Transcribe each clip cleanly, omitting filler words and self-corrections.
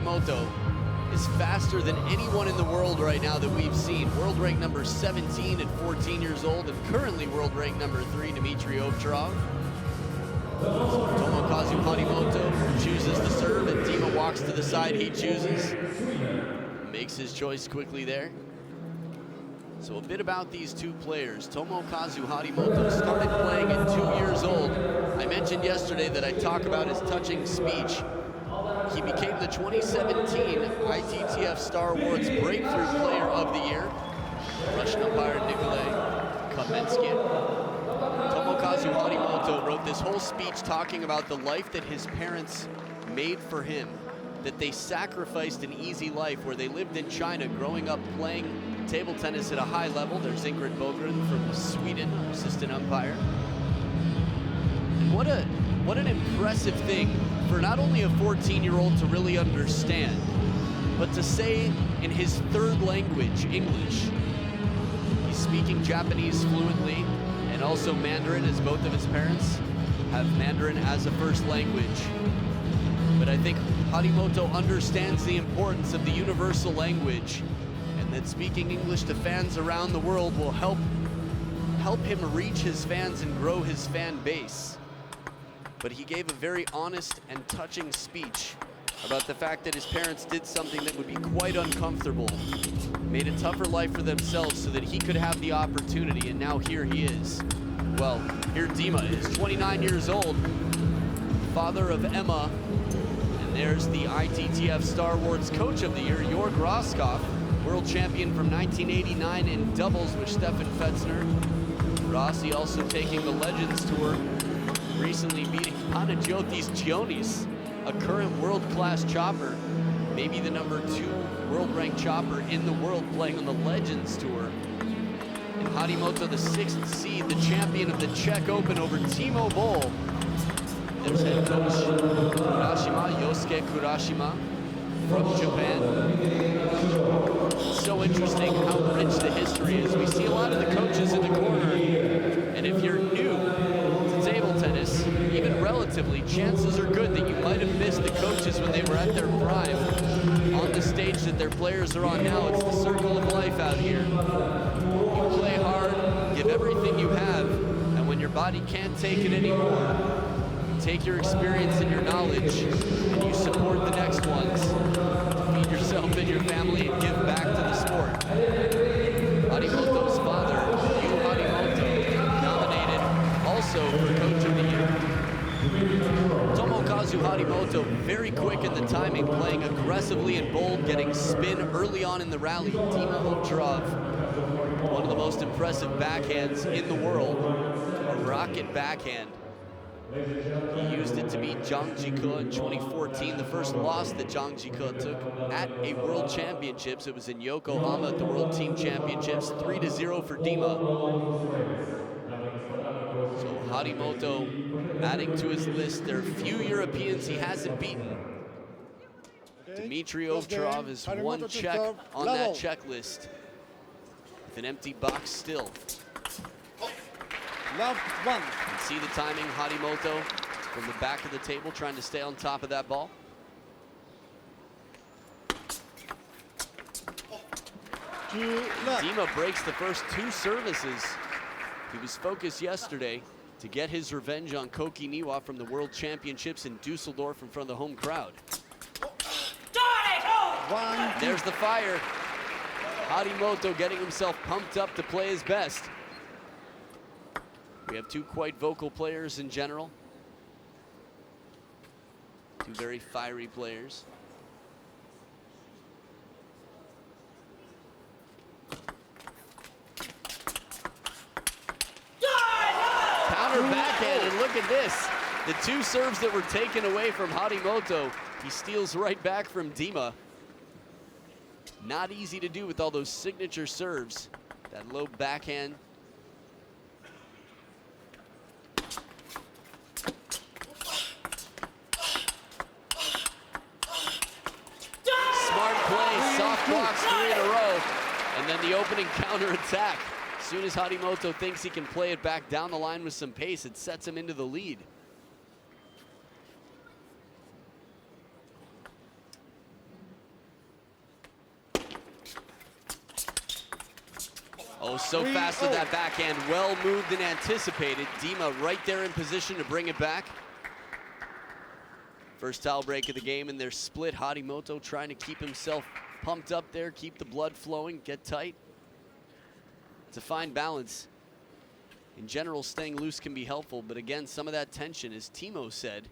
Harimoto is faster than anyone in the world right now that we've seen. World rank number 17 at 14 years old, and currently world rank number 3, Dmitry Ovcharov. Tomokazu Harimoto chooses to serve, and Dima walks to the side he chooses. Makes his choice quickly there. So a bit about these two players. Tomokazu Harimoto started playing at 2 years old. I mentioned yesterday that I talk about his touching speech. He became the 2017 ITTF Star Awards Breakthrough Player of the Year. Russian umpire Nikolay Kamenskin. Tomokazu Harimoto wrote this whole speech talking about the life that his parents made for him, that they sacrificed an easy life where they lived in China growing up playing table tennis at a high level. There's Ingrid Bogren from Sweden, our assistant umpire. And what an impressive thing for not only a 14-year-old to really understand, but to say in his third language, English. He's speaking Japanese fluently and also Mandarin, as both of his parents have Mandarin as a first language. But I think Harimoto understands the importance of the universal language, and that speaking English to fans around the world will help him reach his fans and grow his fan base. But he gave a very honest and touching speech about the fact that his parents did something that would be quite uncomfortable, made a tougher life for themselves so that he could have the opportunity, and now here he is. Well, here Dima is, 29 years old, father of Emma, and there's the ITTF Star Awards Coach of the Year, Jorg Roskopf, world champion from 1989 in doubles with Stefan Fetzner. Rossi also taking the Legends Tour, recently beating Panagiotis Gionis, a current world-class chopper, maybe the #2 world-ranked chopper in the world, playing on the Legends Tour. And Harimoto, the 6th seed, the champion of the Czech Open over Timo Boll. There's head coach Kurashima, Yosuke Kurashima from Japan. So interesting how rich the history is. We see a lot of the coaches in the corner, and if you're new to table tennis, even relatively, chances are good that you might have missed the coaches when they were at their prime on the stage that their players are on now. It's the circle of life out here. You play hard, give everything you have, and when your body can't take it anymore, you take your experience and your knowledge, and you support the next ones to feed yourself and your family and give back to the sport. Harimoto's father, Yu Harimoto, nominated also for Coach of the Year. Tomokazu Harimoto, very quick in the timing, playing aggressively and bold, getting spin early on in the rally. Dima Ovcharov, one of the most impressive backhands in the world, a rocket backhand. He used it to beat Zhang Jike in 2014, the first loss that Zhang Jike took at a World Championships. It was in Yokohama at the World Team Championships, 3-0 for Dima. So Harimoto adding to his list. There are few Europeans he hasn't beaten. Dmitry Ovcharov is one Czech on that checklist, with an empty box still. Love one. You see the timing, Harimoto from the back of the table trying to stay on top of that ball. Dima breaks the first 2 services. He was focused yesterday to get his revenge on Koki Niwa from the World Championships in Dusseldorf in front of the home crowd. There's the fire. Harimoto getting himself pumped up to play his best. We have 2 quite vocal players in general. 2 very fiery players. Counter backhand, and look at this. The 2 serves that were taken away from Harimoto, he steals right back from Dima. Not easy to do with all those signature serves. That low backhand. Smart play, soft blocks 3 in a row, and then the opening counter attack. As soon as Harimoto thinks he can play it back down the line with some pace, it sets him into the lead. Oh, so fast with that backhand. Well moved and anticipated. Dima right there in position to bring it back. First towel break of the game, and they're split. Harimoto trying to keep himself pumped up there, keep the blood flowing, get tight. It's a fine balance. In general, staying loose can be helpful, but again, some of that tension, as Timo said,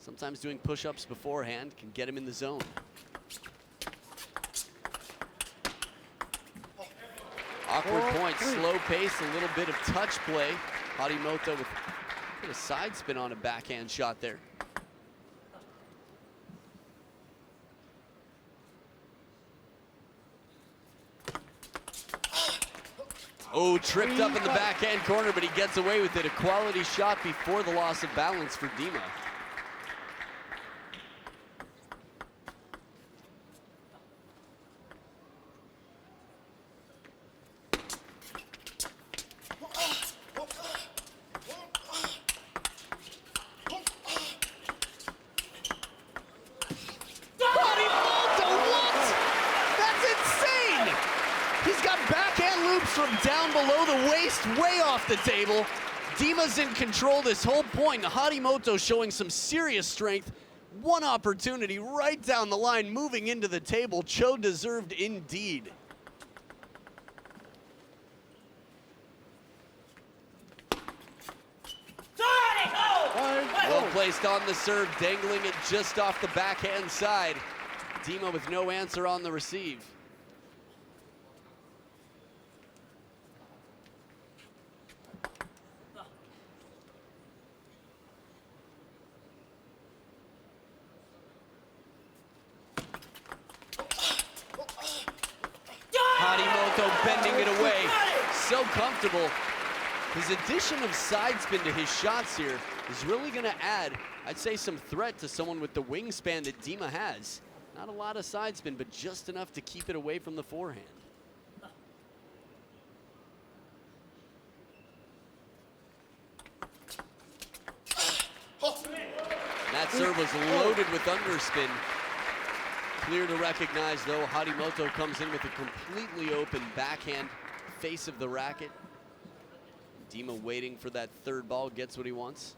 sometimes doing push-ups beforehand can get him in the zone. Awkward point, slow pace, a little bit of touch play. Harimoto with a bit of side spin on a backhand shot there. Oh, tripped up in the backhand corner, but he gets away with it. A quality shot before the loss of balance for Dima. From down below the waist, way off the table. Dima's in control this whole point. Harimoto showing some serious strength. One opportunity right down the line, moving into the table. Cho deserved indeed. Well placed on the serve, dangling it just off the backhand side. Dima with no answer on the receive. Harimoto bending it away, so comfortable. His addition of side spin to his shots here is really gonna add, I'd say, some threat to someone with the wingspan that Dima has. Not a lot of side spin, but just enough to keep it away from the forehand. That serve was loaded with underspin. Clear to recognize, though, Harimoto comes in with a completely open backhand face of the racket. Dima waiting for that third ball, gets what he wants.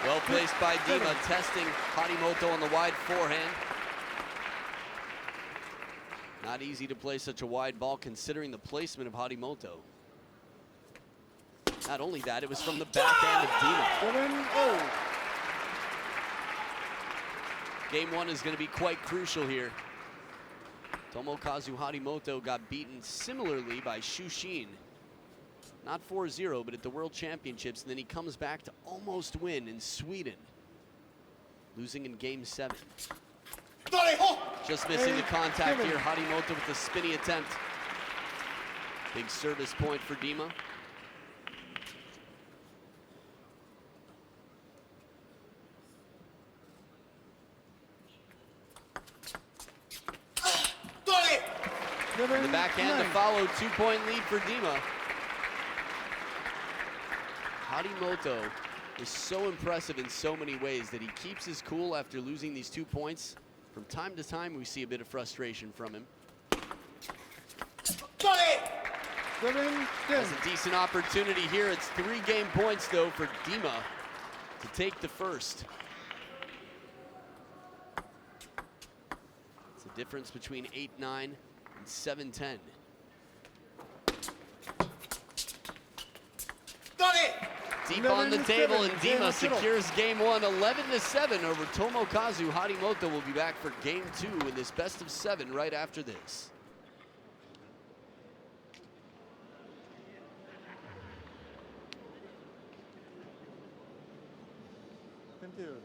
Well placed by Dima, testing Harimoto on the wide forehand. Not easy to play such a wide ball considering the placement of Harimoto. Not only that, it was from the backhand of Dima. Game one is going to be quite crucial here. Tomokazu Harimoto got beaten similarly by Shushin. Not 4-0, but at the World Championships, and then he comes back to almost win in Sweden, losing in Game 7. Just missing the contact here. Harimoto with the spinny attempt. Big service point for Dima. The backhand to follow, 2-point lead for Dima. Harimoto is so impressive in so many ways that he keeps his cool after losing these 2 points. From time to time, we see a bit of frustration from him. Has a decent opportunity here. It's 3 game points, though, for Dima to take the first. It's a difference between 8-9 and 7-10. Deep on the table, and Dima secures game one, 11-7 over Tomokazu. Harimoto will be back for game 2 in this best of 7 right after this. Thank you.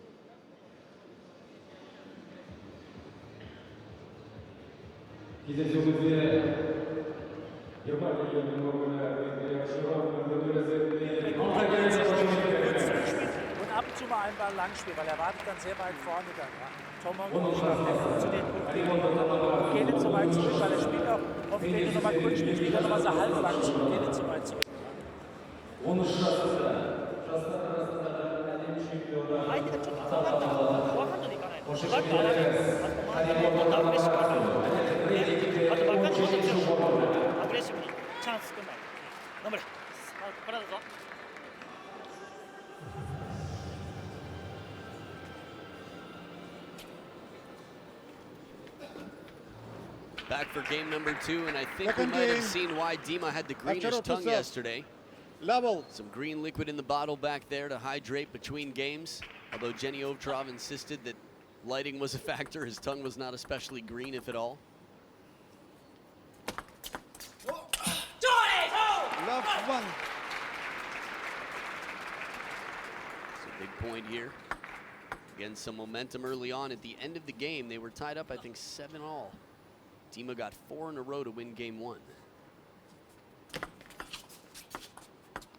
Und ab und zu mal einen Ball lang spielen, weil er wartet dann sehr weit vorne dann. Ja. Tomo zu den Punkten. gehen nicht so weit zurück, weil er spielt auch oft, wenn du nochmal kurz spielst, wieder nochmal so halblang zu, gehen nicht so weit zurück.相手がちょっとフォアハンドに行かないと、バック上がる。あともっとアグレッシブに行かないと。あとバックハンドもっと強くアグレッシブにチャンス作んないと。頑張れ。これだぞ。Back for game number 2, and I think we might have seen why Dima had the greenish tongue yesterday. Level. Some green liquid in the bottle back there to hydrate between games. Although Jenny Ovcharov insisted that lighting was a factor, his tongue was not especially green, if at all. Left one. It's a big point here. Again, some momentum early on. At the end of the game, they were tied up, I think, 7-all. Dima got 4 in a row to win game 1.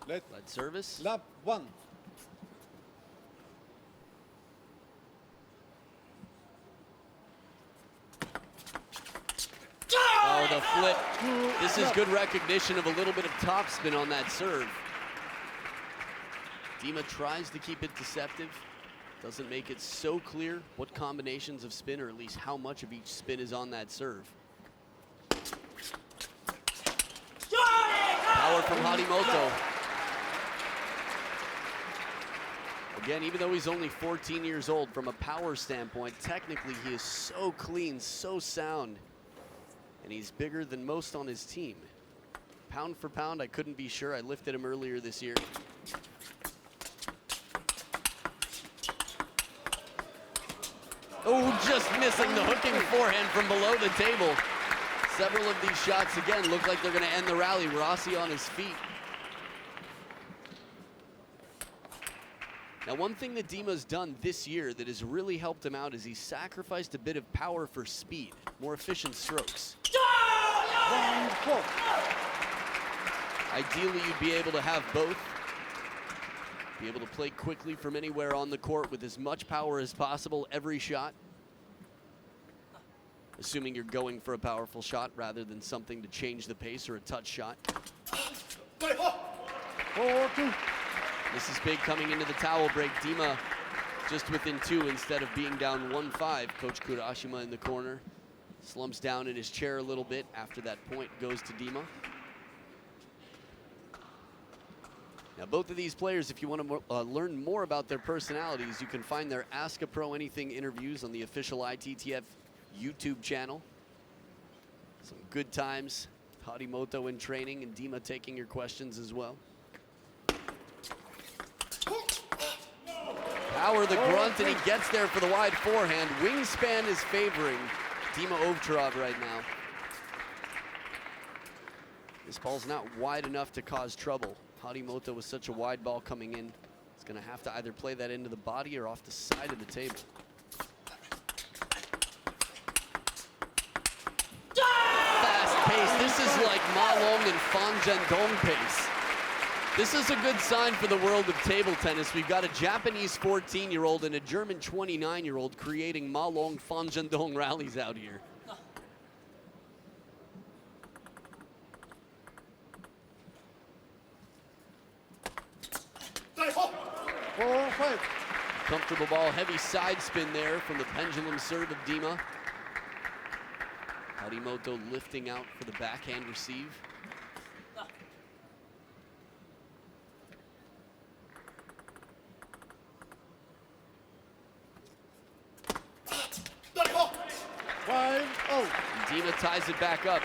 Lead service. Left one. Oh, the flip. This is good recognition of a little bit of topspin on that serve. Dima tries to keep it deceptive. Doesn't make it so clear what combinations of spin, or at least how much of each spin is on that serve. Power from Harimoto. Again, even though he's only 14 years old, from a power standpoint, technically he is so clean, so sound, and he's bigger than most on his team. Pound for pound, I couldn't be sure. I lifted him earlier this year. Oh, just missing the hooking forehand from below the table. Several of these shots, again, look like they're going to end the rally. Rossi on his feet. Now, one thing that Dima's done this year that has really helped him out is he's sacrificed a bit of power for speed, more efficient strokes. Ideally, you'd be able to have both. Be able to play quickly from anywhere on the court with as much power as possible every shot. Assuming you're going for a powerful shot rather than something to change the pace or a touch shot. This is big coming into the towel break. Dima just within 2 instead of being down 1-5. Coach Kurashima in the corner slumps down in his chair a little bit after that point goes to Dima. Now, both of these players, if you want to learn more about their personalities, you can find their Ask a Pro Anything interviews on the official ITTF YouTube channel. Some good times. Harimoto in training and Dima taking your questions as well. Power the grunt, and he gets there for the wide forehand. Wingspan is favoring Dima Ovcharov right now. This ball's not wide enough to cause trouble. Harimoto with such a wide ball coming in, he's going to have to either play that into the body or off the side of the table. Fast pace. This is like Ma Long and Fan Zhendong pace. This is a good sign for the world of table tennis. We've got a Japanese 14-year-old and a German 29-year-old creating Ma Long, Fan Zhendong rallies out here. Comfortable ball, heavy side spin there from the pendulum serve of Dima. Harimoto lifting out for the backhand receive. Dima ties it back up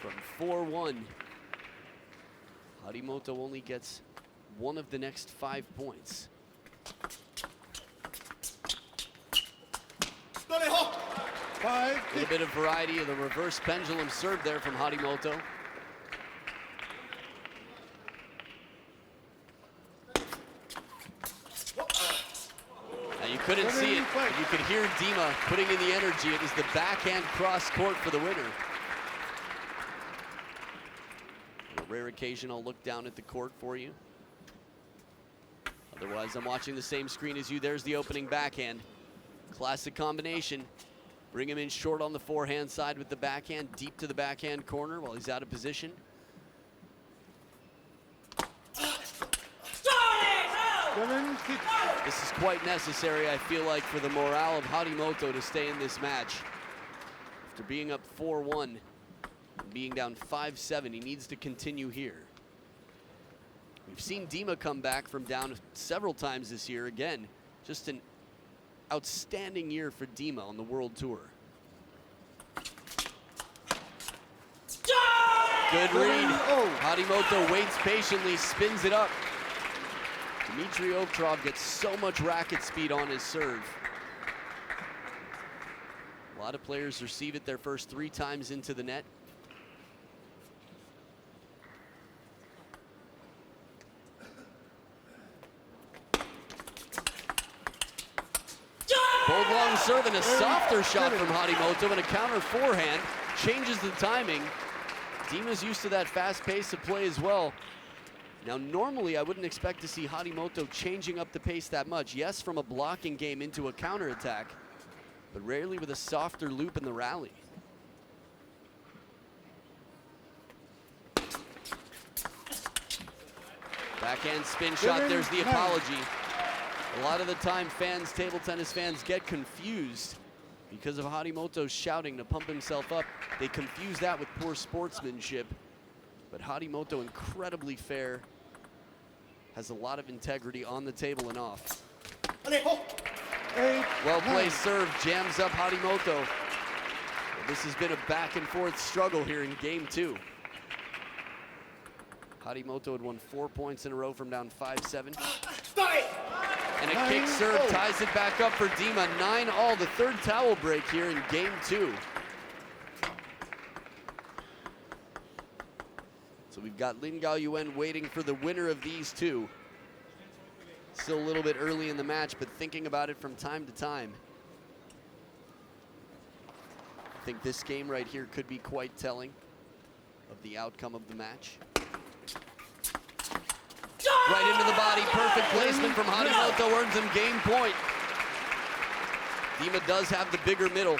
from 4-1. Harimoto only gets one of the next 5 points. A little bit of variety of the reverse pendulum serve there from Harimoto. Now you couldn't see it, but you could hear Dima putting in the energy. It was the backhand cross court for the winner. On a rare occasion, I'll look down at the court for you. Otherwise, I'm watching the same screen as you. There's the opening backhand. Classic combination. Bring him in short on the forehand side with the backhand, deep to the backhand corner while he's out of position. 7-6. This is quite necessary, I feel like, for the morale of Harimoto to stay in this match. After being up 4-1, and being down 5-7, he needs to continue here. We've seen Dima come back from down several times this year. Again, just an outstanding year for Dima on the World Tour. Good read. Harimoto waits patiently, spins it up. Dmitry Ovtcharov gets so much racket speed on his serve. A lot of players receive it their first 3 times into the net. Bold long serve and a softer shot from Harimoto and a counter forehand. Changes the timing. Dima's used to that fast pace of play as well. Now, normally I wouldn't expect to see Harimoto changing up the pace that much. Yes, from a blocking game into a counterattack, but rarely with a softer loop in the rally. Backhand spin shot, there's the apology. A lot of the time fans, table tennis fans, get confused because of Harimoto's shouting to pump himself up. They confuse that with poor sportsmanship. But Harimoto, incredibly fair, has a lot of integrity on the table and off. Well-placed serve, jams up Harimoto. This has been a back and forth struggle here in game 2. Harimoto had won 4 points in a row from down 5-7. And a kick serve ties it back up for Dima. 9-all, the third towel break here in game 2. So we've got Lin Gaoyuan waiting for the winner of these two. Still a little bit early in the match, but thinking about it from time to time. I think this game right here could be quite telling of the outcome of the match. Right into the body, perfect placement from Harimoto, earns him game point. Dima does have the bigger middle.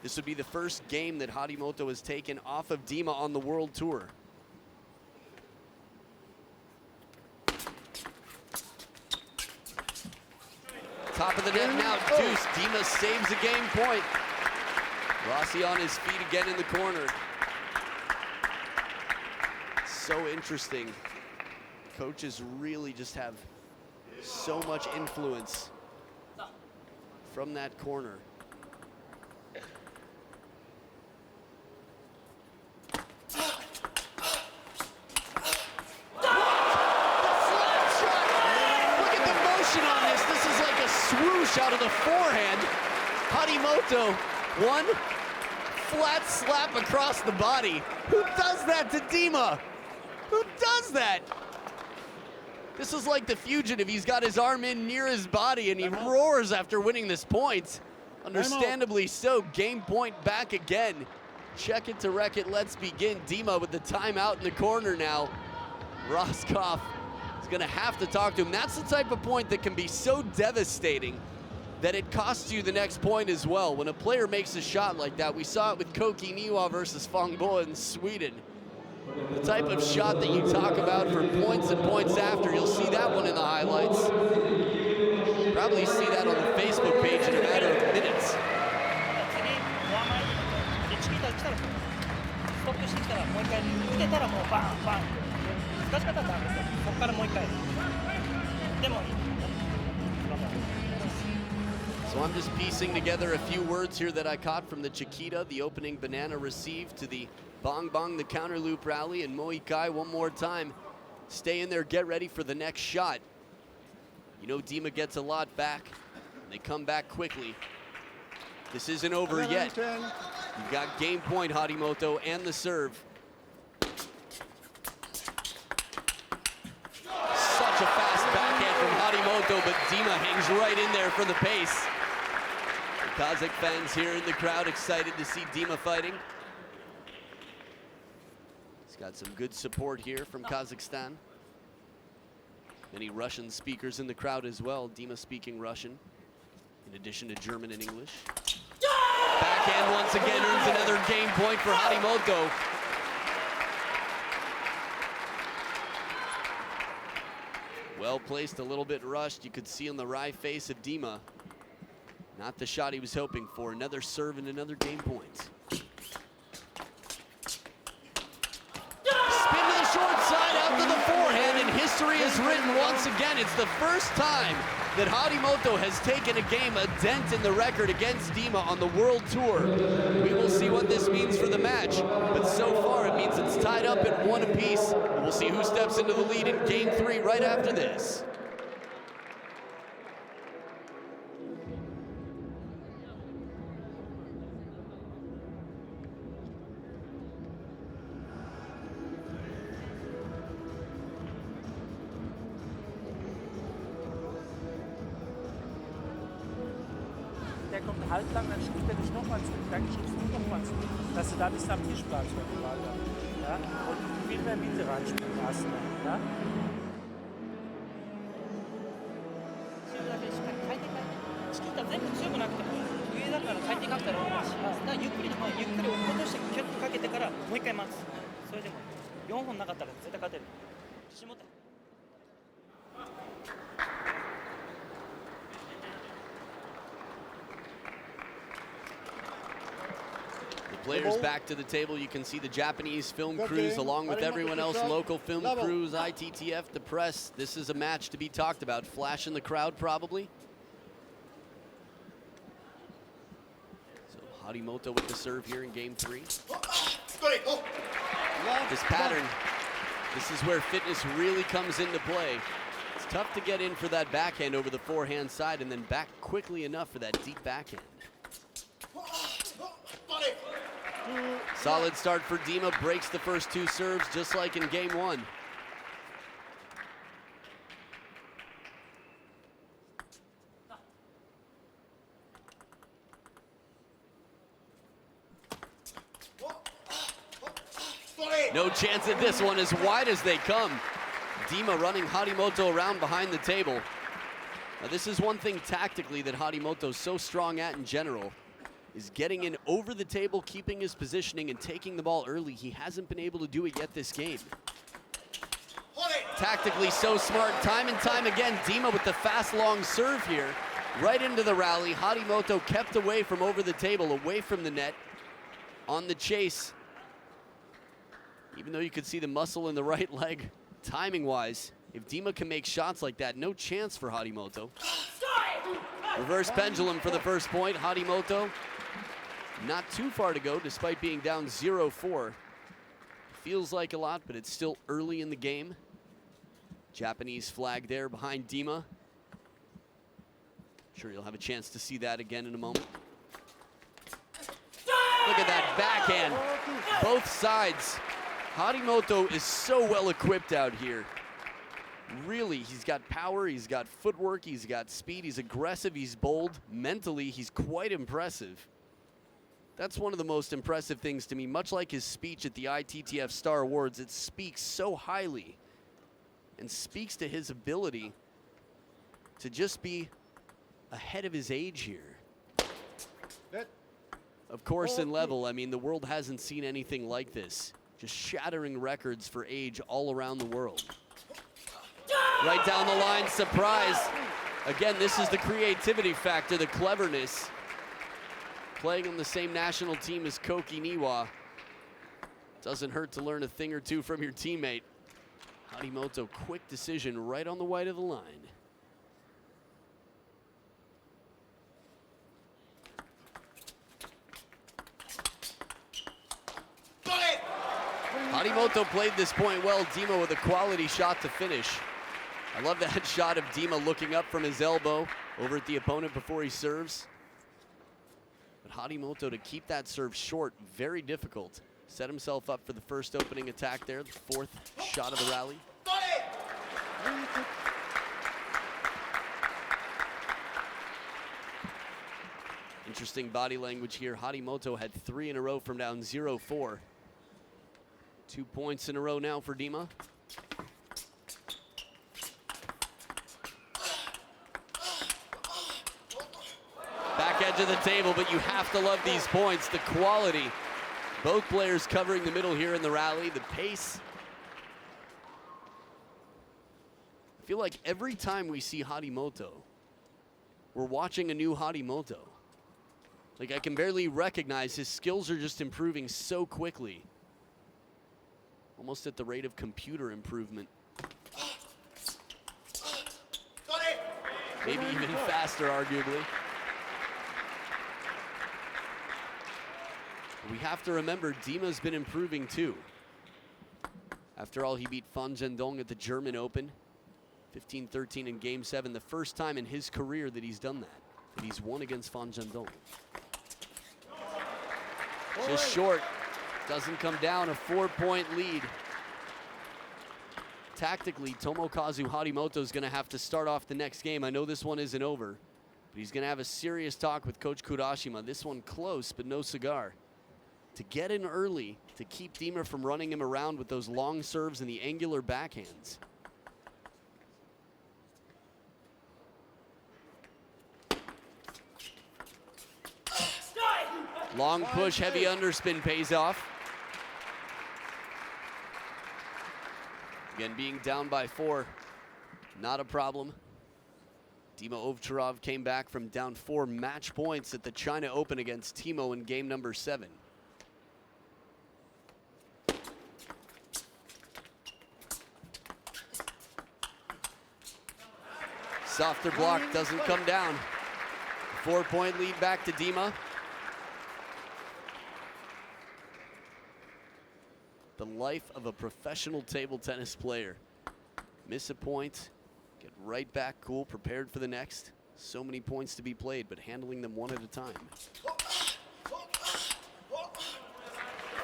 This would be the first game that Harimoto has taken off of Dima on the World Tour. Top of the net now, deuce. Dima saves a game point. Rossi on his feet again in the corner. So interesting. Coaches really just have so much influence from that corner. Swoosh out of the forehand. Harimoto, one flat slap across the body. Who does that to Dima? Who does that? This is like the fugitive. He's got his arm in near his body and he roars after winning this point. Understandably so. Game point back again. Check it to wreck it. Let's begin. Dima with the timeout in the corner now. Roscoff going to have to talk to him. That's the type of point that can be so devastating that it costs you the next point as well. When a player makes a shot like that, we saw it with Koki Niwa versus Fang Bo in Sweden. The type of shot that you talk about for points and points after, you'll see that one in the highlights. Probably see that on the Facebook page in a matter of minutes. So I'm just piecing together a few words here that I caught from the Chiquita, the opening banana received, to the Bong Bong, the counter loop rally, and Moikai one more time. Stay in there, get ready for the next shot. You know Dima gets a lot back, and they come back quickly. This isn't over yet. You've got game point, Harimoto, and the serve. Such a fast backhand from Harimoto, but Dima hangs right in there for the pace. The Kazakh fans here in the crowd excited to see Dima fighting. He's got some good support here from Kazakhstan. Many Russian speakers in the crowd as well. Dima speaking Russian, in addition to German and English. Backhand once again earns another game point for Harimoto. Well placed, a little bit rushed. You could see on the wry face of Dima. Not the shot he was hoping for. Another serve and another game point. Spin to the short side, out to the forehand, and history is written once again. It's the first time that Harimoto has taken a game, a dent in the record against Dima on the World Tour. We will see what this means for the match, but so far it means it's tied up at 1 apiece. We'll see who steps into the lead in Game 3 right after this. Der kommt halblang, dann schiebt er dich nochmal zurück, dann schiebst du nochmal zurück, dass du da bis am Tisch bleibst, wenn du weiter. Ja? Und viel mehr Mitte reinspielen hast du. Ja? チキータ全部強くなくても上だから回転かけたら同じします。だからゆっくり落っことしてキュッとかけてからもう一回待つ。それでも4本なかったら絶対勝てる。自信持って。 Players back to the table. You can see the Japanese film crews along with everyone else, local film crews, ITTF, the press. This is a match to be talked about. Flash in the crowd probably. So Harimoto with the serve here in Game 3. This pattern, this is where fitness really comes into play. It's tough to get in for that backhand over the forehand side and then back quickly enough for that deep backhand. Solid start for Dima, breaks the first 2 serves just like in Game 1. No chance at this one, as wide as they come. Dima running Harimoto around behind the table. Now this is one thing tactically that Harimoto's so strong at in general, is getting in over the table, keeping his positioning, and taking the ball early. He hasn't been able to do it yet this game. Tactically so smart, time and time again. Dima with the fast, long serve here, right into the rally. Harimoto kept away from over the table, away from the net, on the chase. Even though you could see the muscle in the right leg, timing-wise, if Dima can make shots like that, no chance for Harimoto. Reverse pendulum for the first point. Harimoto not too far to go, despite being down 0-4. Feels like a lot, but it's still early in the game. Japanese flag there behind Dima. Sure you'll have a chance to see that again in a moment. Look at that backhand, both sides. Harimoto is so well equipped out here. Really, he's got power, he's got footwork, he's got speed, he's aggressive, he's bold. Mentally, he's quite impressive. That's one of the most impressive things to me. Much like his speech at the ITTF Star Awards, it speaks so highly and speaks to his ability to just be ahead of his age here. Of course, in level, I mean, the world hasn't seen anything like this. Just shattering records for age all around the world. Right down the line, surprise. Again, this is the creativity factor, the cleverness. Playing on the same national team as Koki Niwa. Doesn't hurt to learn a thing or two from your teammate. Harimoto, quick decision right on the white of the line. Harimoto played this point well. Dima with a quality shot to finish. I love that shot of Dima looking up from his elbow over at the opponent before he serves. But Harimoto to keep that serve short, very difficult. Set himself up for the first opening attack there, the 4th shot of the rally. Interesting body language here. Harimoto had 3 in a row from down 0-4. 2 points in a row now for Dima. back edge of the table, but you have to love these points. The quality. Both players covering the middle here in the rally. The pace. I feel like every time we see Harimoto, we're watching a new Harimoto. Like, I can barely recognize his skills are just improving so quickly. Almost at the rate of computer improvement. Maybe even faster, arguably. We have to remember, Dima's been improving too. After all, he beat Fan Zhendong at the German Open. 15-13 in Game 7, the first time in his career that he's done that. But he's won against Fan Zhendong. Just short, doesn't come down, a 4-point lead. Tactically, Tomokazu Harimoto is gonna have to start off the next game. I know this one isn't over, but he's gonna have a serious talk with Coach Kurashima. This one close, but no cigar. To get in early, to keep Dima from running him around with those long serves and the angular backhands. Long push, heavy underspin pays off. Again, being down by 4, not a problem. Dima Ovcharov came back from down 4 match points at the China Open against Timo in game number 7. Softer block doesn't come down. 4-point lead back to Dima. The life of a professional table tennis player. Miss a point, get right back cool, prepared for the next. So many points to be played, but handling them one at a time.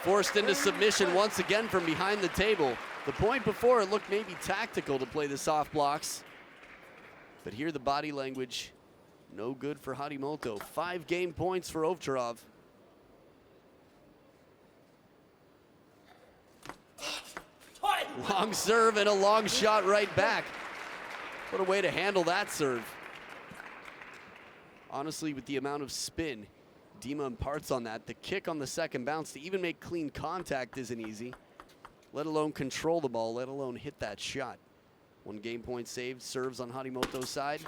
Forced into submission once again from behind the table. The point before, it looked maybe tactical to play the soft blocks. But here the body language, no good for Harimoto. 5 game points for Ovcharov. Long serve and a long shot right back. What a way to handle that serve. Honestly, with the amount of spin Dima imparts on that, the kick on the second bounce to even make clean contact isn't easy, let alone control the ball, let alone hit that shot. 1 game point saved, serves on Harimoto's side.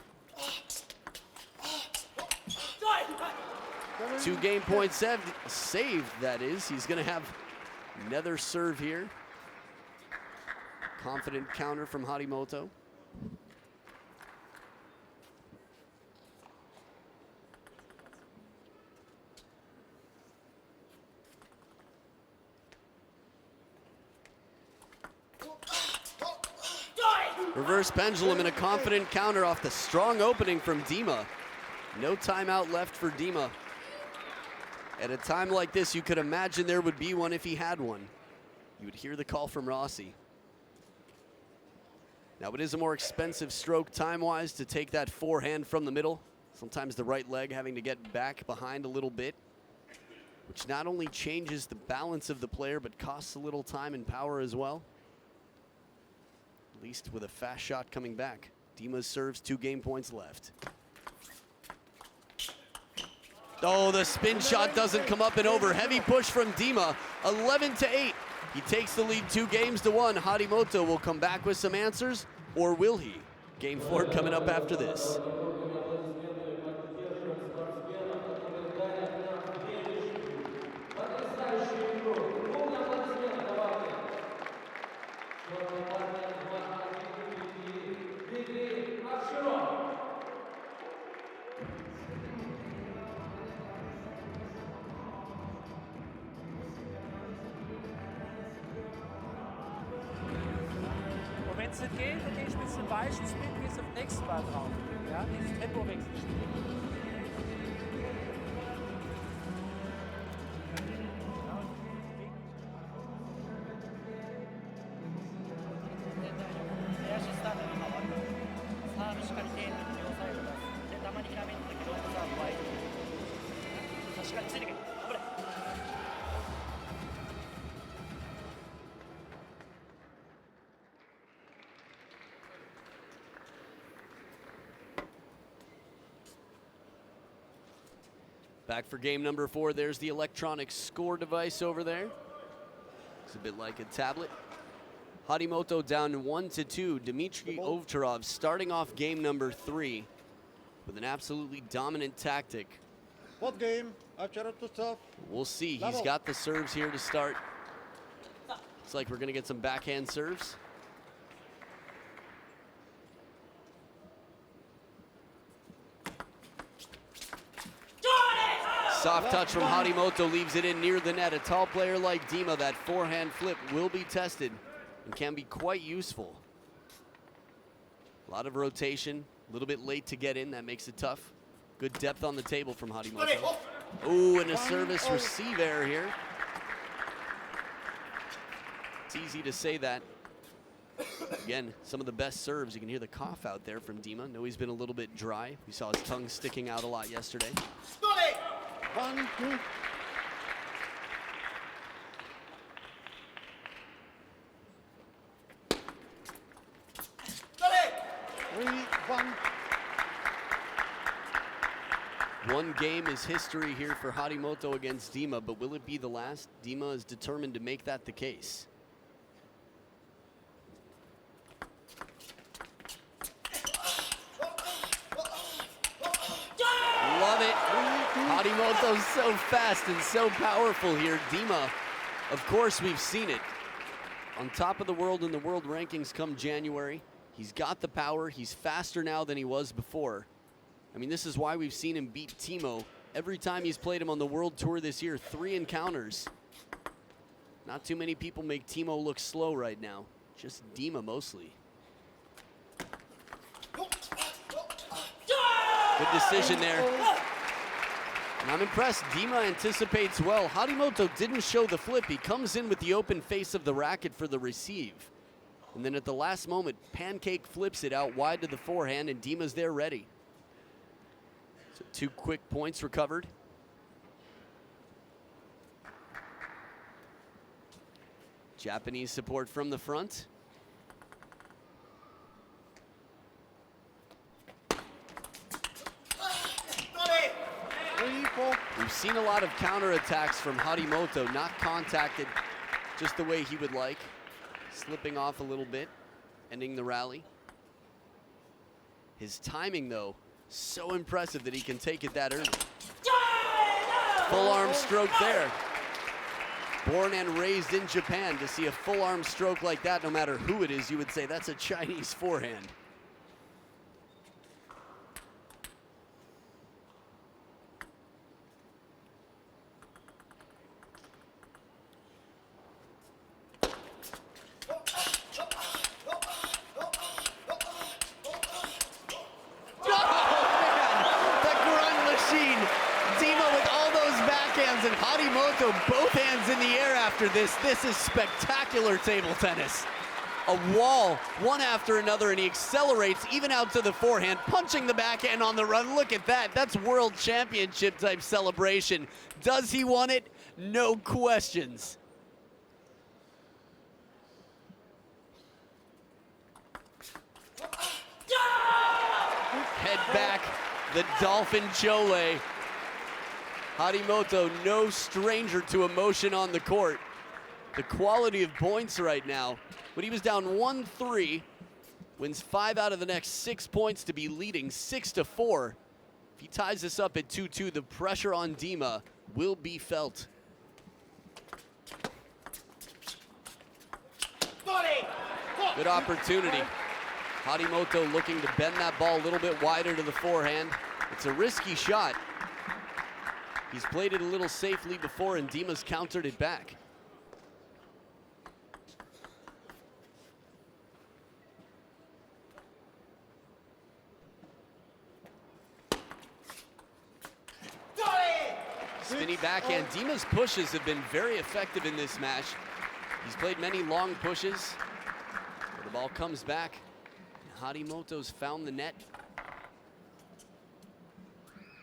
2 game points saved, that is. He's gonna have another serve here. Confident counter from Harimoto. Reverse pendulum and a confident counter off the strong opening from Dima. No timeout left for Dima. At a time like this, you could imagine there would be one if he had one. You would hear the call from Rossi. Now, it is a more expensive stroke time-wise to take that forehand from the middle. Sometimes the right leg having to get back behind a little bit, which not only changes the balance of the player, but costs a little time and power as well. At least with a fast shot coming back. Dima serves, 2 game points left. Oh, the spin shot doesn't come up and over. Heavy push from Dima, 11-8. He takes the lead 2 games to 1. Harimoto will come back with some answers, or will he? Game 4 coming up after this. Und wenn es nicht geht, dann gehe ich mit dem weichen Spin, gehst auf den nächsten Ball drauf. Ja, dieses Tempowechsel spielen. Back for game number 4. There's the electronic score device over there. It's a bit like a tablet. Harimoto down 1-2. Dmitry Ovcharov starting off game number 3 with an absolutely dominant tactic. What game? Ovcharov to stop. We'll see. He's got the serves here to start. Looks like we're going to get some backhand serves. Soft touch from Harimoto leaves it in near the net. A tall player like Dima, that forehand flip will be tested and can be quite useful. A lot of rotation, a little bit late to get in. That makes it tough. Good depth on the table from Harimoto. Ooh, and a service receive error here. It's easy to say that. Again, some of the best serves. You can hear the cough out there from Dima. Know he's been a little bit dry. We saw his tongue sticking out a lot yesterday. 1, 2. 3, 1. One game is history here for Harimoto against Dima, but will it be the last? Dima is determined to make that the case. Love it. Harimoto's so fast and so powerful here. Dima, of course, we've seen it. On top of the world in the world rankings come January. He's got the power. He's faster now than he was before. I mean, this is why we've seen him beat Timo every time he's played him on the World Tour this year. 3 encounters. Not too many people make Timo look slow right now. Just Dima mostly. Good decision there. And I'm impressed. Dima anticipates well. Harimoto didn't show the flip. He comes in with the open face of the racket for the receive. And then at the last moment, pancake flips it out wide to the forehand, and Dima's there ready. So 2 quick points recovered. Japanese support from the front. We've seen a lot of counterattacks from Harimoto, not contacted just the way he would like. Slipping off a little bit, ending the rally. His timing, though, so impressive that he can take it that early. Full arm stroke there. Born and raised in Japan, to see a full arm stroke like that, no matter who it is, you would say that's a Chinese forehand. And Harimoto, both hands in the air after this. This is spectacular table tennis. A wall, one after another, and he accelerates even out to the forehand, punching the backhand on the run. Look at that. That's world championship type celebration. Does he want it? No questions. Head back, the Dolphin Chole. Harimoto, no stranger to emotion on the court. The quality of points right now. When he was down 1-3, wins 5 out of the next 6 points to be leading 6-4. If he ties this up at 2-2, the pressure on Dima will be felt. Good opportunity. Harimoto looking to bend that ball a little bit wider to the forehand. It's a risky shot. He's played it a little safely before, and Dima's countered it back. Spinny backhand. Dima's pushes have been very effective in this match. He's played many long pushes. The ball comes back. Harimoto's found the net.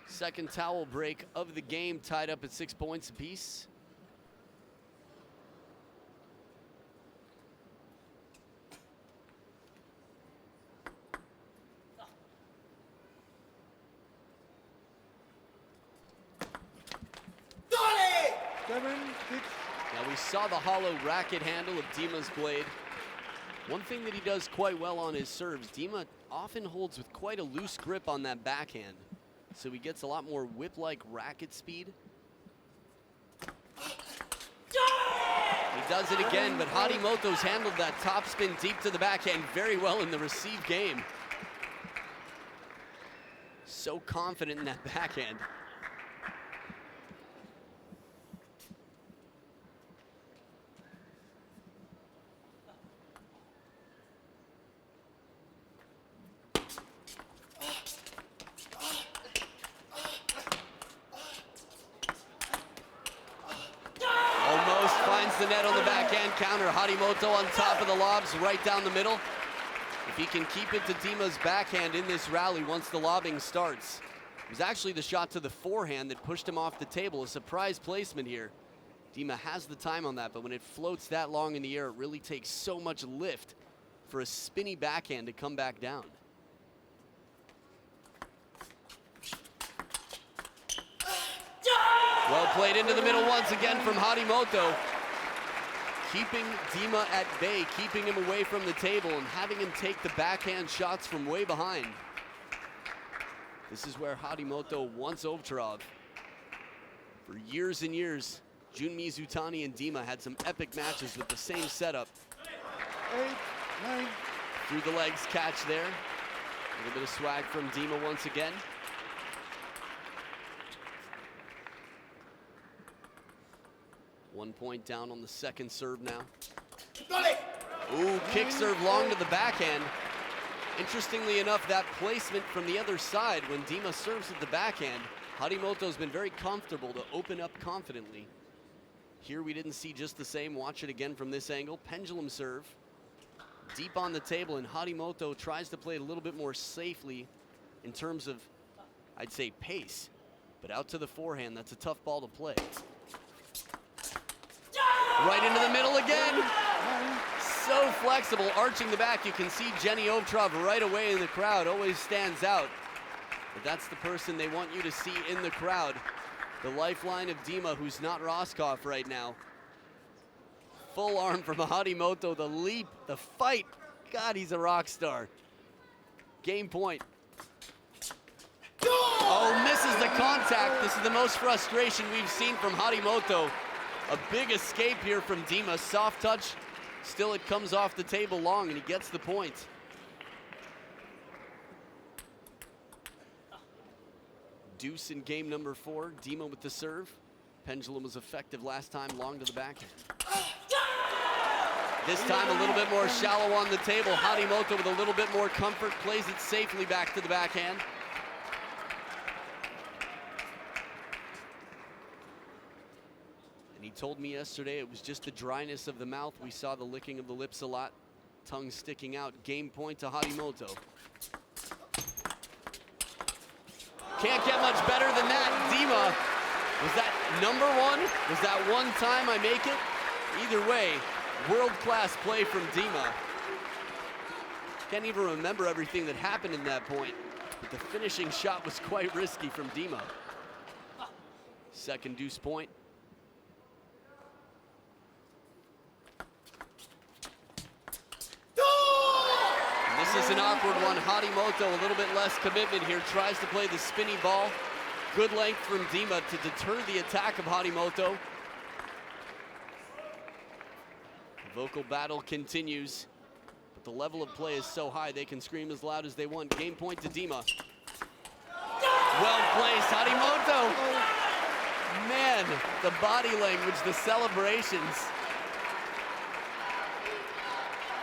Second towel break of the game, tied up at 6 points apiece. 7-6. Now we saw the hollow racket handle of Dima's blade. One thing that he does quite well on his serves, Dima often holds with quite a loose grip on that backhand, so he gets a lot more whip-like racket speed. He does it again, but Harimoto's handled that topspin deep to the backhand very well in the receive game. So confident in that backhand. The net on the backhand counter. Harimoto on top of the lobs, right down the middle. If he can keep it to Dima's backhand in this rally once the lobbing starts. It was actually the shot to the forehand that pushed him off the table. A surprise placement here. Dima has the time on that, but when it floats that long in the air, it really takes so much lift for a spinny backhand to come back down. Well played into the middle once again from Harimoto. Keeping Dima at bay, keeping him away from the table and having him take the backhand shots from way behind. This is where Harimoto wants Ovcharov. For years and years, Jun Mizutani and Dima had some epic matches with the same setup. 8-9. Through the legs catch there. A little bit of swag from Dima once again. One point down on the second serve now. Ooh, kick serve long to the backhand. Interestingly enough, that placement from the other side when Dima serves at the backhand, Harimoto's been very comfortable to open up confidently. Here we didn't see just the same. Watch it again from this angle. Pendulum serve. Deep on the table, and Harimoto tries to play it a little bit more safely in terms of, I'd say, pace. But out to the forehand, that's a tough ball to play. Right into the middle again. So flexible, arching the back. You can see Jenny Ovcharov right away in the crowd, always stands out. But that's the person they want you to see in the crowd. The lifeline of Dima, who's not Roscoff right now. Full arm from Harimoto, the leap, the fight. God, he's a rock star. Game point. Oh, misses the contact. This is the most frustration we've seen from Harimoto. A big escape here from Dima. Soft touch. Still, it comes off the table long, and he gets the point. Deuce in game number 4. Dima with the serve. Pendulum was effective last time, long to the backhand. This time a little bit more shallow on the table. Harimoto with a little bit more comfort, plays it safely back to the backhand. And he told me yesterday it was just the dryness of the mouth. We saw the licking of the lips a lot, tongue sticking out. Game point to Harimoto. Can't get much better than that. Dima, was that number 1? Was that one time I make it? Either way, world-class play from Dima. Can't even remember everything that happened in that point, but the finishing shot was quite risky from Dima. Second deuce point. This is an awkward one. Harimoto, a little bit less commitment here, tries to play the spinny ball. Good length from Dima to deter the attack of Harimoto. Vocal battle continues, but the level of play is so high they can scream as loud as they want. Game point to Dima. Well placed, Harimoto. Man, the body language, the celebrations.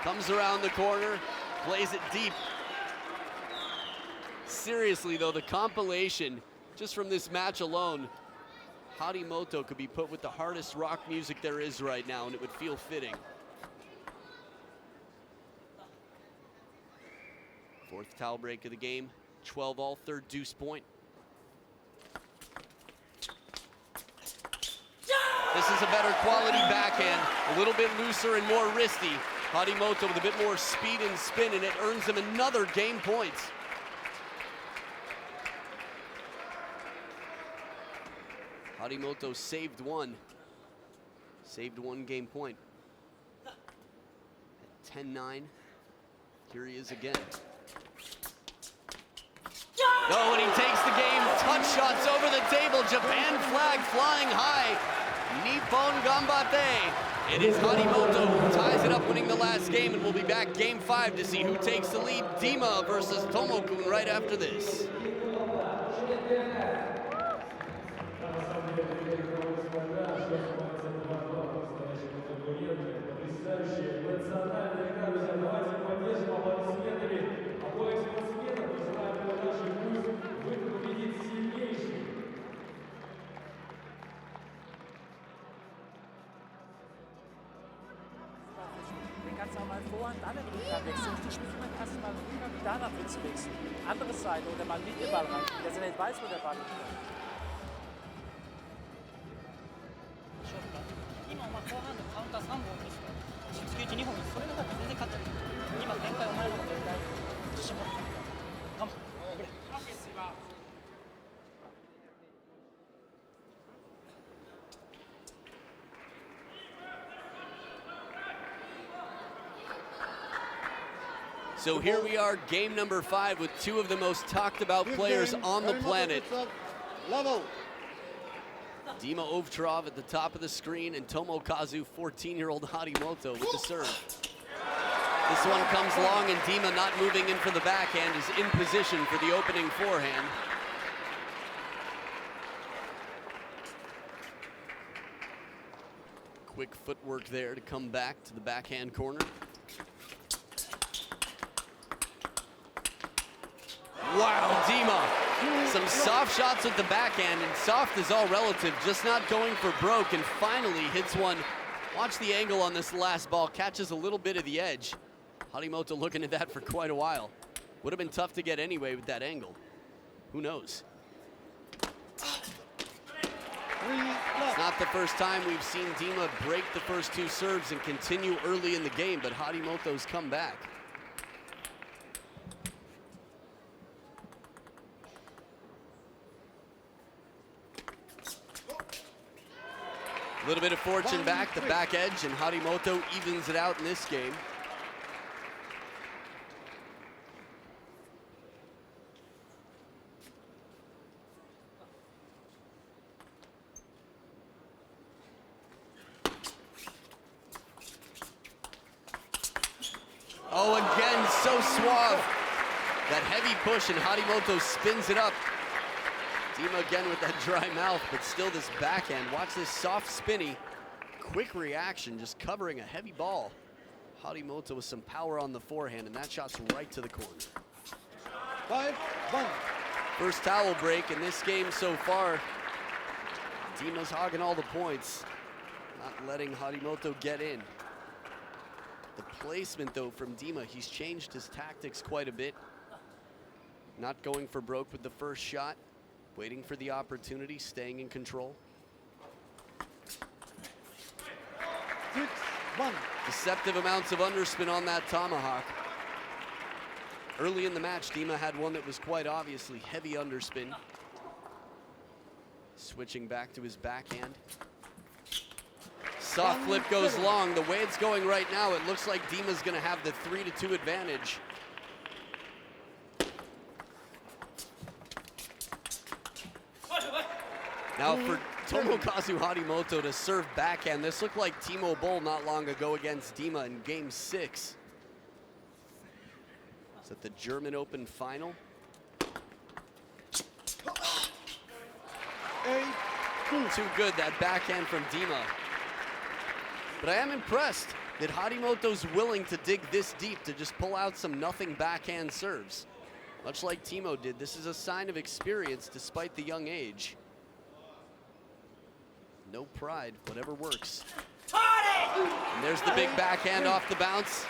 Comes around the corner, plays it deep. Seriously though, the compilation, just from this match alone, Harimoto could be put with the hardest rock music there is right now, and it would feel fitting. Fourth towel break of the game, 12-all, third deuce point. This is a better quality backhand, a little bit looser and more wristy. Harimoto with a bit more speed and spin, and it earns him another game point. Harimoto saved one. Saved one game point. At 10-9. Here he is again. Oh, and he takes the game. Touch shots over the table. Japan flag flying high. Nippon Ganbatte. It is Harimoto who ties it up, winning the last game, and we'll be back game 5 to see who takes the lead. Dima versus Tomokun right after this. Kannst du auch mal Vorhand, dann den Rückhand wechseln. Die spielt man erstmal Rückhand, danach willst du wechseln. Andere Seite oder mal mit dem Ball rein, dass er nicht weiß, wo der Ball ist. 今お前フォアハンドカウンター3本ですよ。突き打ち2本です。それだったら全然勝ってる。今展開お前の方が絶対自信持ってる。頑張れ。So here we are, game number 5 with two of the most talked about players on the planet. Level. Dima Ovcharov at the top of the screen and Tomokazu, 14-year-old Harimoto with the serve. This one comes long and Dima not moving in for the backhand is in position for the opening forehand. Quick footwork there to come back to the backhand corner. Wow, Dima, some soft shots with the backhand, and soft is all relative, just not going for broke, and finally hits one. Watch the angle on this last ball, catches a little bit of the edge. Harimoto looking at that for quite a while. Would have been tough to get anyway with that angle. Who knows? It's not the first time we've seen Dima break the first two serves and continue early in the game, but Harimoto's come back. A little bit of fortune back, the back edge, and Harimoto evens it out in this game. Oh, again, so suave. That heavy push, and Harimoto spins it up. Dima again with that dry mouth, but still this backhand. Watch this soft spinny, quick reaction, just covering a heavy ball. Harimoto with some power on the forehand, and that shot's right to the corner. 5-1. First towel break in this game so far. Dima's hogging all the points, not letting Harimoto get in. The placement though from Dima, he's changed his tactics quite a bit. Not going for broke with the first shot. Waiting for the opportunity, staying in control. 6-1. Deceptive amounts of underspin on that tomahawk. Early in the match, Dima had one that was quite obviously heavy underspin. Switching back to his backhand. Soft flip goes long. The way it's going right now, it looks like Dima's gonna have the 3-2 advantage. Now for Tomokazu Harimoto to serve backhand, this looked like Timo Boll not long ago against Dima in game 6. Is that the German Open final? 8-2. Too good, that backhand from Dima. But I am impressed that Harimoto's willing to dig this deep to just pull out some nothing backhand serves. Much like Timo did, this is a sign of experience despite the young age. No pride, whatever works. And there's the big backhand off the bounce.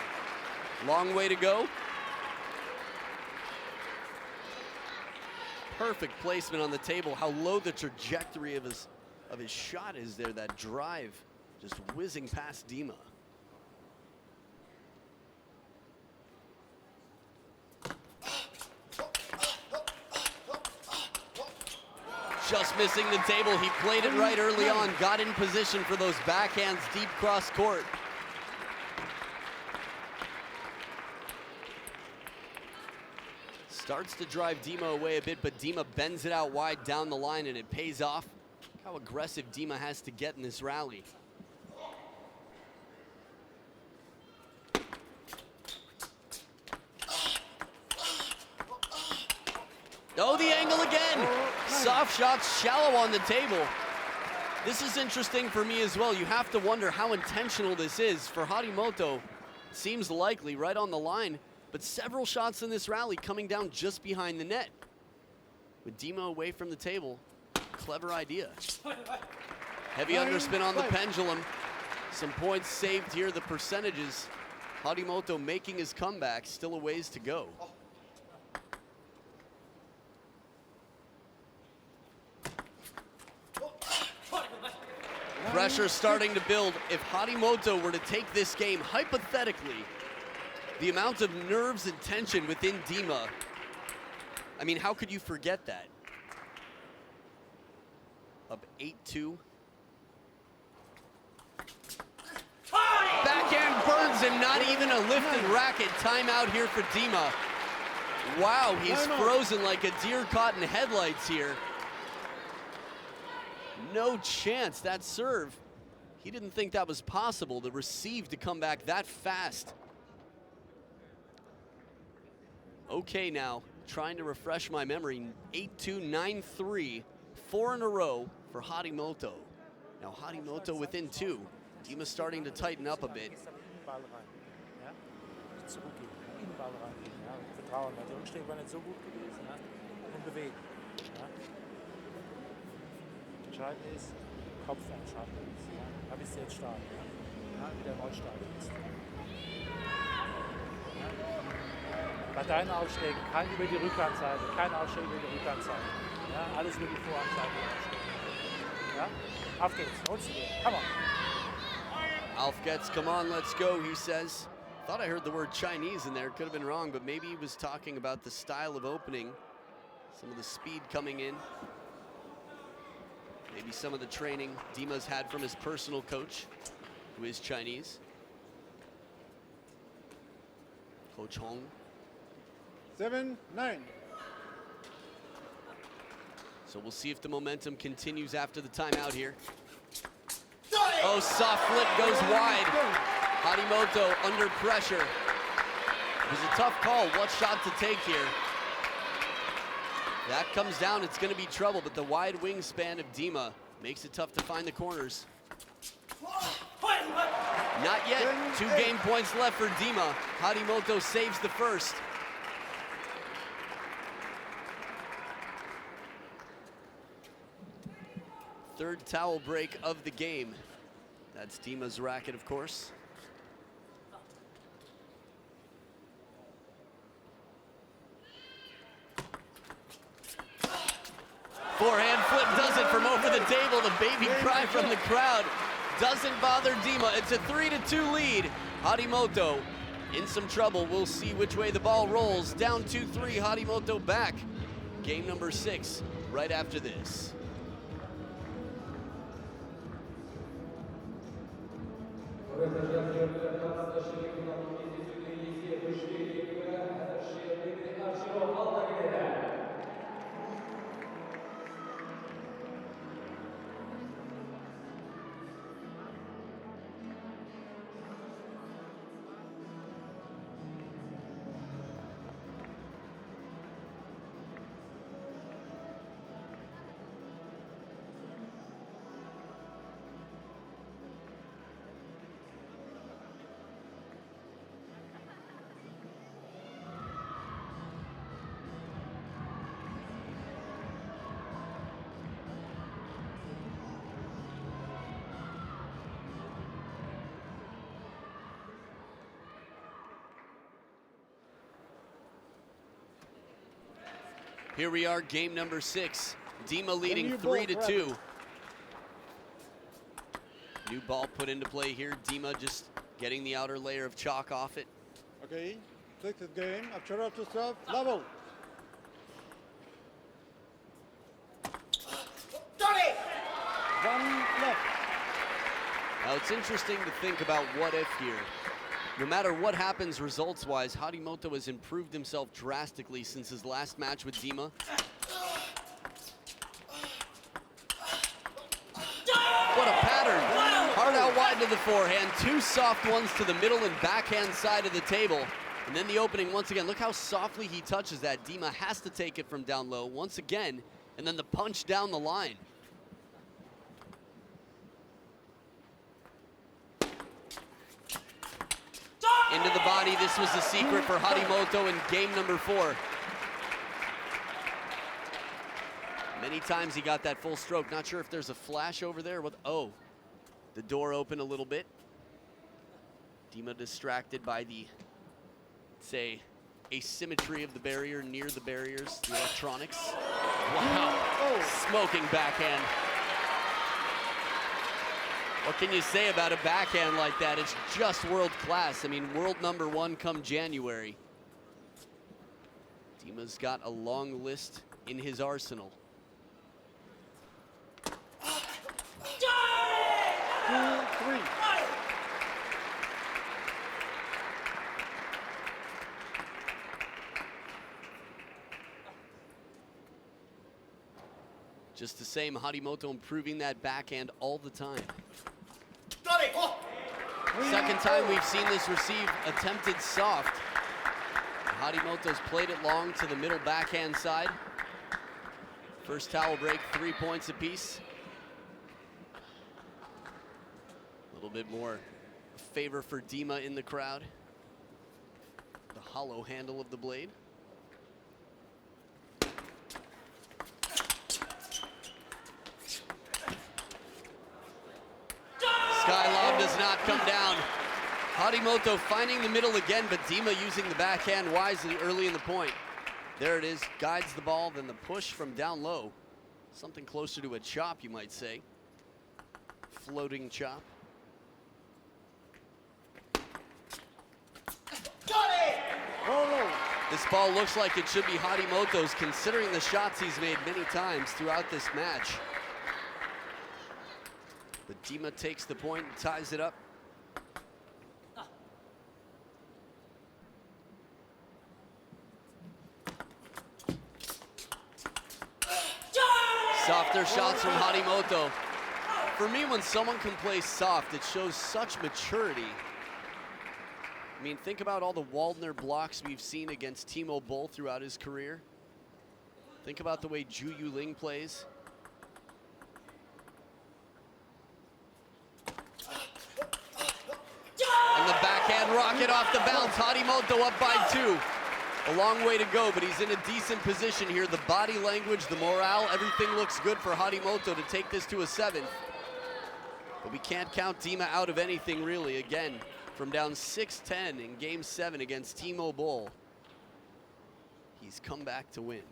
Long way to go. Perfect placement on the table. How low the trajectory of his shot is there. That drive just whizzing past Dima. Just missing the table. He played it right early on, got in position for those backhands deep cross court. Starts to drive Dima away a bit, but Dima bends it out wide down the line, and it pays off. Look how aggressive Dima has to get in this rally. Oh, the angle again. Soft shots, shallow on the table. This is interesting for me as well. You have to wonder how intentional this is. For Harimoto, seems likely, right on the line, but several shots in this rally coming down just behind the net. With Dima away from the table, clever idea. Heavy underspin on the pendulum. Some points saved here, the percentages. Harimoto making his comeback, still a ways to go. Pressure starting to build. If Harimoto were to take this game, hypothetically, the amount of nerves and tension within Dima, I mean, how could you forget that? Up 8-2. Backhand burns him, not even a lifted racket. Timeout here for Dima. Wow, he's frozen like a deer caught in headlights here. No chance, that serve. He didn't think that was possible, to receive to come back that fast. Okay now, trying to refresh my memory. 8-2, 9-3, 4 in a row for Harimoto. Now Harimoto within 2. Dima starting to tighten up a bit. Entscheidend ist, Kopf einschalten. Da bist du jetzt stark. Ja, wieder neu starten. Bei deinen Aufschlägen kein über die Rückhandseite, kein Aufschlag über die Rückhandseite. Ja, alles über die Vorhandseite aufschlagen. Ja, auf geht's, holst du dir. Come on. Alf gets, come on, let's go, he says. Thought I heard the word Chinese in there, could have been wrong, but maybe he was talking about the style of opening, some of the speed coming in. Maybe some of the training Dima's had from his personal coach, who is Chinese. Coach Hong. 7-9. So we'll see if the momentum continues after the timeout here. Oh, soft flip goes wide. Harimoto under pressure. It was a tough call. What shot to take here? That comes down, it's going to be trouble, but the wide wingspan of Dima makes it tough to find the corners. Not yet. 2 game points left for Dima. Harimoto saves the first. Third towel break of the game. That's Dima's racket, of course. Forehand flip does it from over the table. The baby cry from the crowd doesn't bother Dima. It's a 3-2 lead. Harimoto in some trouble. We'll see which way the ball rolls. Down 2-3, Harimoto back. Game number 6 right after this. Here we are, game number 6. Dima leading 3-2. New ball put into play here. Dima just getting the outer layer of chalk off it. Okay, sixth game. After up to serve, level. Now it's interesting to think about what if here. No matter what happens results-wise, Harimoto has improved himself drastically since his last match with Dima. What a pattern. Hard out wide to the forehand, two soft ones to the middle and backhand side of the table. And then the opening once again. Look how softly he touches that. Dima has to take it from down low once again, and then the punch down the line. Into the body. This was the secret for Harimoto in game number 4. Many times he got that full stroke. Not sure if there's a flash over there. Oh, the door opened a little bit. Dima distracted by the, say, asymmetry of the barrier near the barriers, the electronics. Wow, smoking backhand. What can you say about a backhand like that? It's just world class. I mean, world #1 come January. Dima's got a long list in his arsenal. 2-3. Just the same, Harimoto improving that backhand all the time. Second time we've seen this receive attempted soft. Harimoto's played it long to the middle backhand side. First towel break, 3 points apiece. A little bit more favor for Dima in the crowd. The hollow handle of the blade. Sky lob does not come down. Harimoto finding the middle again, but Dima using the backhand wisely early in the point. There it is, guides the ball, then the push from down low. Something closer to a chop, you might say. Floating chop. This ball looks like it should be Harimoto's, considering the shots he's made many times throughout this match. But Dima takes the point and ties it up. Softer shots from Harimoto. For me, when someone can play soft, it shows such maturity. I mean, think about all the Waldner blocks we've seen against Timo Boll throughout his career. Think about the way Ju Yuling plays. And the backhand rocket off the bounce. Harimoto up by 2. A long way to go, but he's in a decent position here. The body language, the morale, everything looks good for Harimoto to take this to a 7th. But we can't count Dima out of anything, really. Again, from down 6-10 in Game 7 against Timo Boll, he's come back to win.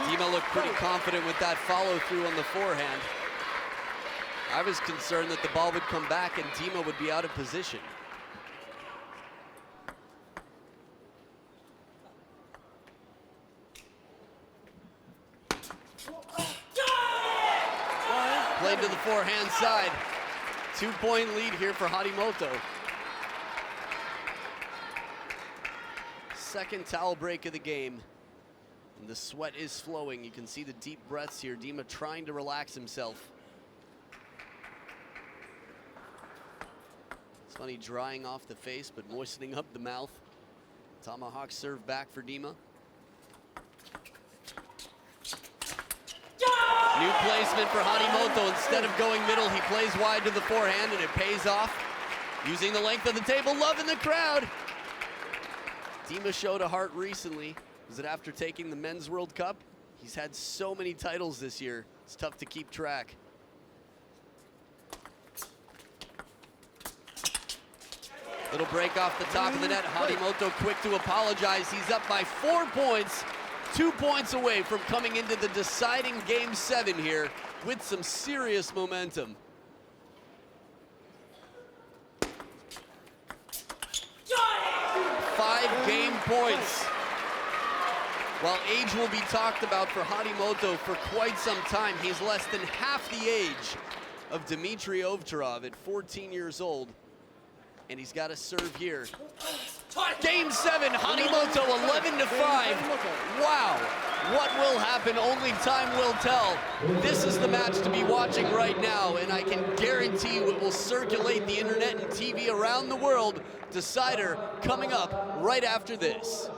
Dima looked pretty confident with that follow-through on the forehand. I was concerned that the ball would come back and Dima would be out of position. Played to the forehand side. 2-point lead here for Harimoto. Second towel break of the game. And the sweat is flowing. You can see the deep breaths here. Dima trying to relax himself. It's funny, drying off the face, but moistening up the mouth. Tomahawk serve back for Dima. New placement for Harimoto. Instead of going middle, he plays wide to the forehand, and it pays off. Using the length of the table, love in the crowd. Dima showed a heart recently. Was it after taking the Men's World Cup? He's had so many titles this year. It's tough to keep track. Little break off the top of the net. Harimoto quick to apologize. He's up by 4 points. 2 points away from coming into the deciding Game 7 here with some serious momentum. Five game points. While age will be talked about for Harimoto for quite some time, he's less than half the age of Dmitry Ovtcharov at 14 years old. And he's got a serve here. Game 7, Harimoto 11-5. Wow, what will happen? Only time will tell. This is the match to be watching right now, and I can guarantee you it will circulate the internet and TV around the world. Decider coming up right after this.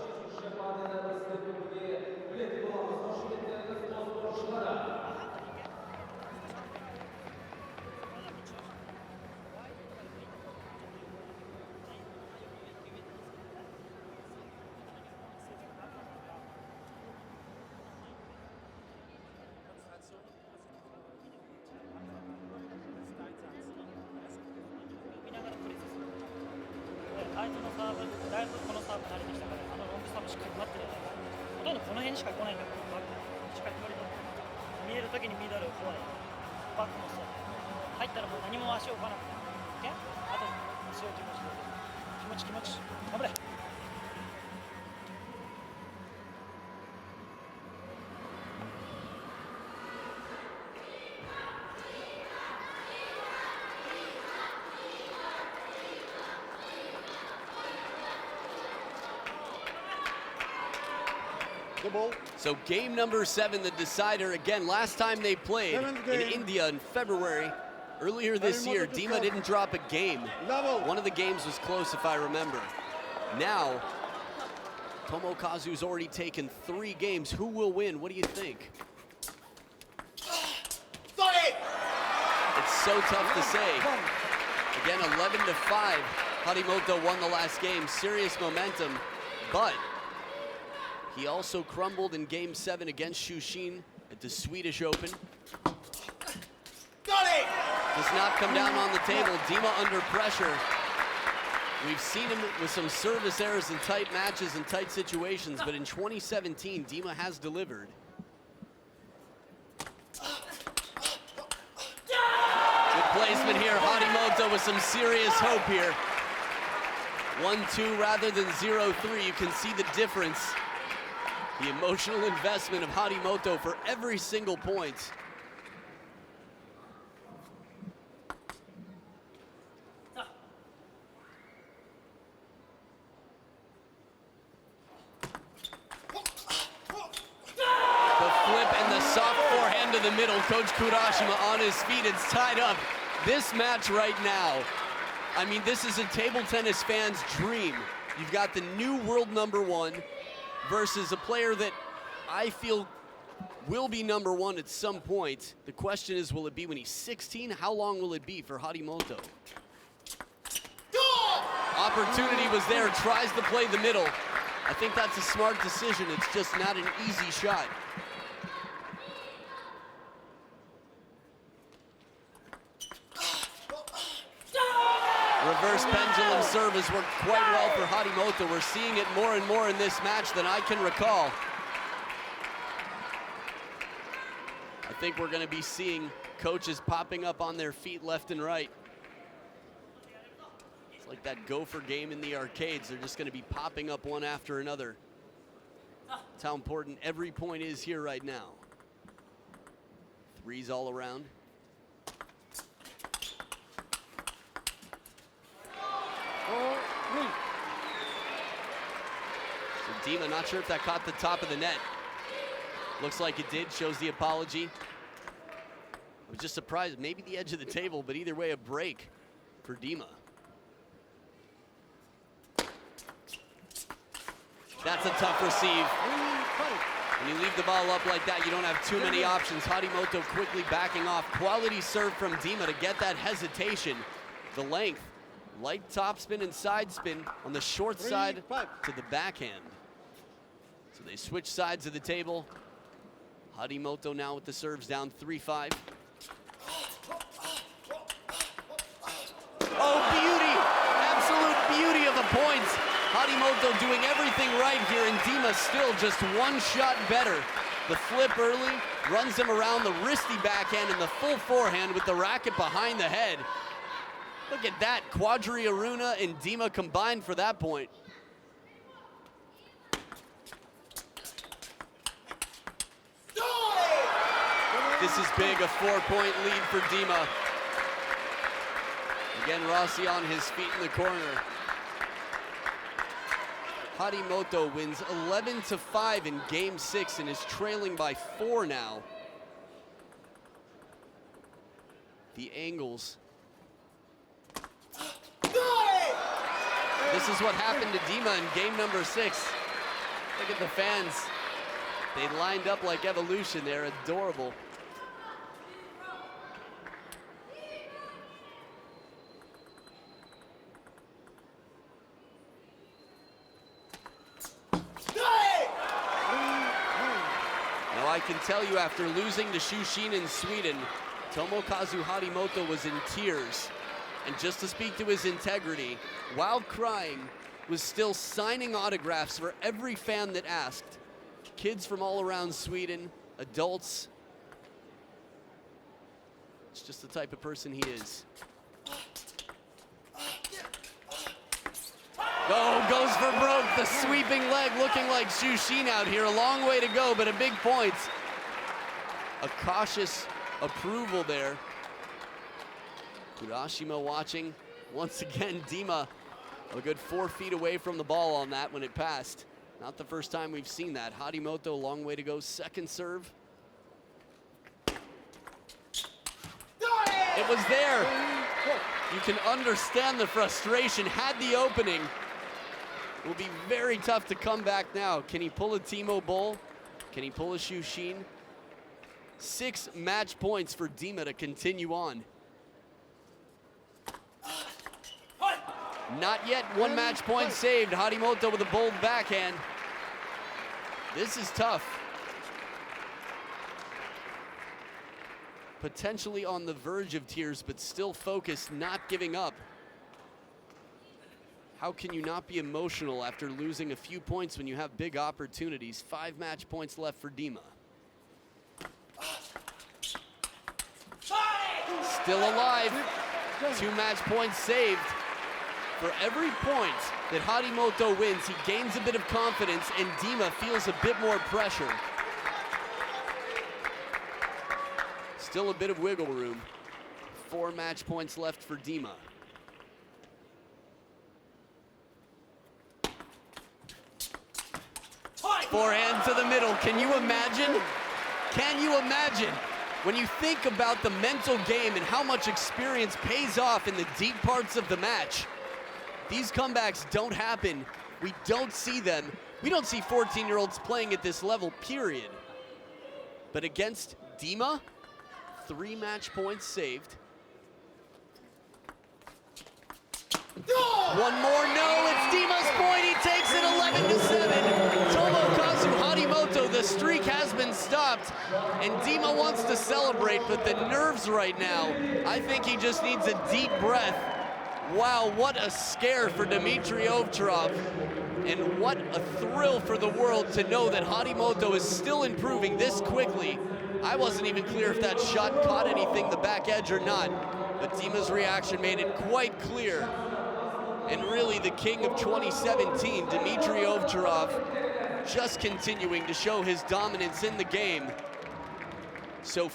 So game number 7, the decider. Again, last time they played in India in February, earlier this year, Dima didn't drop a game. One of the games was close, if I remember. Now, Tomokazu's already taken 3 games. Who will win? What do you think? It's so tough to say. Again, 11-5. Harimoto won the last game. Serious momentum, but he also crumbled in Game 7 against Shushin at the Swedish Open. Does not come down on the table. Dima under pressure. We've seen him with some service errors in tight matches and tight situations, but in 2017, Dima has delivered. Good placement here. Harimoto with some serious hope here. 1-2 rather than 0-3. You can see the difference. The emotional investment of Harimoto for every single point. The flip and the soft forehand to the middle. Coach Kurashima on his feet. It's tied up. This match right now, I mean, this is a table tennis fan's dream. You've got the new world #1 versus a player that I feel will be #1 at some point. The question is, will it be when he's 16? How long will it be for Harimoto? Opportunity was there, tries to play the middle. I think that's a smart decision. It's just not an easy shot. Reverse pendulum serve has worked quite well for Harimoto. We're seeing it more and more in this match than I can recall. I think we're going to be seeing coaches popping up on their feet left and right. It's like that gopher game in the arcades. They're just going to be popping up one after another. That's how important every point is here right now. 3s all around. So Dima, not sure if that caught the top of the net. Looks like it did, shows the apology. I was just surprised, maybe the edge of the table, but either way, a break for Dima. That's a tough receive. When you leave the ball up like that, you don't have too many options. Harimoto quickly backing off. Quality serve from Dima to get that hesitation. The length, light topspin and side spin on the short side to the backhand. So they switch sides of the table. Harimoto now with the serves down 3-5. Oh, beauty! Absolute beauty of a point. Harimoto doing everything right here, and Dima still just one shot better. The flip early, runs him around the wristy backhand and the full forehand with the racket behind the head. Look at that, Quadri Aruna and Dima combined for that point. This is big, a 4-point lead for Dima. Again, Rossi on his feet in the corner. Harimoto wins 11-5 in game 6 and is trailing by 4 now. The angles. This is what happened to Dima in game number 6. Look at the fans. They lined up like evolution. They're adorable. Now I can tell you, after losing to Shushin in Sweden, Tomokazu Harimoto was in tears. And just to speak to his integrity, while crying, was still signing autographs for every fan that asked. Kids from all around Sweden, adults. It's just the type of person he is. Oh, goes for broke. The sweeping leg looking like Shushin out here. A long way to go, but a big point. A cautious approval there. Kurashima watching. Once again, Dima a good 4 feet away from the ball on that when it passed. Not the first time we've seen that. Harimoto, a long way to go. Second serve. It was there. You can understand the frustration. Had the opening. It will be very tough to come back now. Can he pull a Timo Boll? Can he pull a Shushin? 6 match points for Dima to continue on. Not yet, 1 match point saved. Harimoto with a bold backhand. This is tough. Potentially on the verge of tears, but still focused, not giving up. How can you not be emotional after losing a few points when you have big opportunities? 5 match points left for Dima. Still alive. 2 match points saved. For every point that Harimoto wins, he gains a bit of confidence and Dima feels a bit more pressure. Still a bit of wiggle room. 4 match points left for Dima. Forehand to the middle. Can you imagine? Can you imagine? When you think about the mental game and how much experience pays off in the deep parts of the match, these comebacks don't happen. We don't see them. We don't see 14-year-olds playing at this level, period. But against Dima, 3 match points saved. 1 more, no, it's Dima's point. He takes it 11-7. Tomokazu Harimoto, the streak has been stopped, and Dima wants to celebrate, but the nerves right now, I think he just needs a deep breath. Wow, what a scare for Dmitry Ovtcharov, and what a thrill for the world to know that Harimoto is still improving this quickly. I wasn't even clear if that shot caught anything the back edge or not, but Dima's reaction made it quite clear. And really the king of 2017, Dmitry Ovtcharov, just continuing to show his dominance in the game. So